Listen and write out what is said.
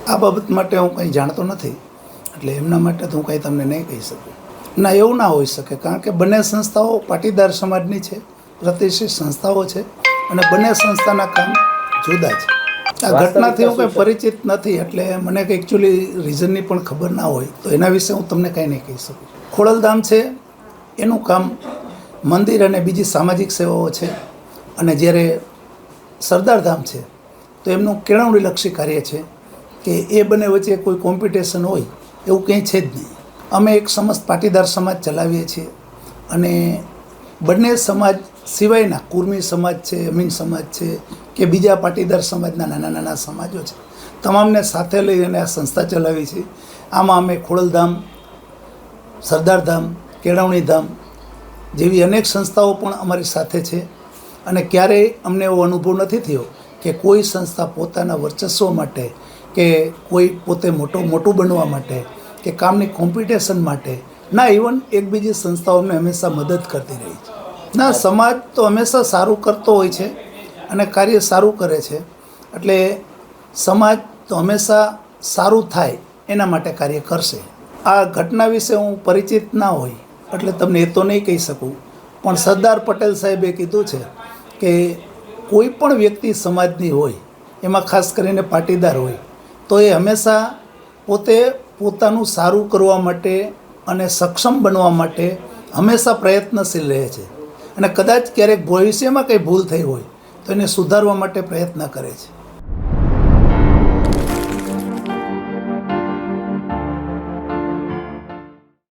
આ બાબત માટે હું કંઈ જાણતો નથી, એટલે એમના માટે તો હું કંઈ તમને નહીં કહી શકું. ના, એવું ના હોઈ શકે, કારણ કે બંને સંસ્થાઓ પાટીદાર સમાજની છે, પ્રતિષ્ઠિત સંસ્થાઓ છે, અને બંને સંસ્થાના કામ જુદા છે. આ ઘટનાથી હું કંઈ પરિચિત નથી, એટલે મને કંઈ એકચ્યુઅલી રીઝનની પણ ખબર ના હોય, તો એના વિશે હું તમને કંઈ નહીં કહી શકું. ખોડલધામ છે એનું કામ મંદિર અને બીજી સામાજિક સેવાઓ છે, અને જ્યારે સરદારધામ છે તો એમનું કેળવણીલક્ષી કાર્ય છે કે એ બંને વચ્ચે કોઈ કોમ્પિટિશન હોય એવું કંઈ છે જ નહીં. અમે એક સમસ્ત પાટીદાર સમાજ ચલાવીએ છીએ, અને બંને સમાજ સિવાયના કુર્મી સમાજ છે, અમીન સમાજ છે કે બીજા પાટીદાર સમાજના નાના નાના સમાજો છે, તમામને સાથે લઈ અને આ સંસ્થા ચલાવી છે. આમાં અમે ખોડલધામ, સરદારધામ, કેળવણીધામ જેવી અનેક સંસ્થાઓ પણ અમારી સાથે છે, અને ક્યારેય અમને એવો અનુભવ નથી થયો કે કોઈ સંસ્થા પોતાના વર્ચસ્વ માટે કે કોઈ પોતે મોટું બનવા માટે કે કામની કોમ્પિટિશન માટે, ના, ઇવન એકબીજી સંસ્થાઓ અમને હંમેશા મદદ કરતી રહી છે. ના, સમાજ તો હંમેશા સારું કરતો હોય છે અને કાર્ય સારું કરે છે, એટલે સમાજ તો હંમેશા સારું થાય એના માટે કાર્ય કરશે. આ ઘટના વિશે હું પરિચિત ના હોય એટલે તમને એ તો નહીં કહી શકું, પણ સરદાર પટેલ સાહેબે કીધું છે કે કોઈ પણ વ્યક્તિ સમાજની હોય, એમાં ખાસ કરીને પાટીદાર હોય, તો એ હંમેશા પોતાનું સારું કરવા માટે અને સક્ષમ બનવા માટે હંમેશા પ્રયત્નશીલ રહે છે, અને કદાચ ક્યારેક ભવિષ્યમાં કંઈ ભૂલ થઈ હોય તો એને સુધારવા માટે પ્રયત્ન કરે છે.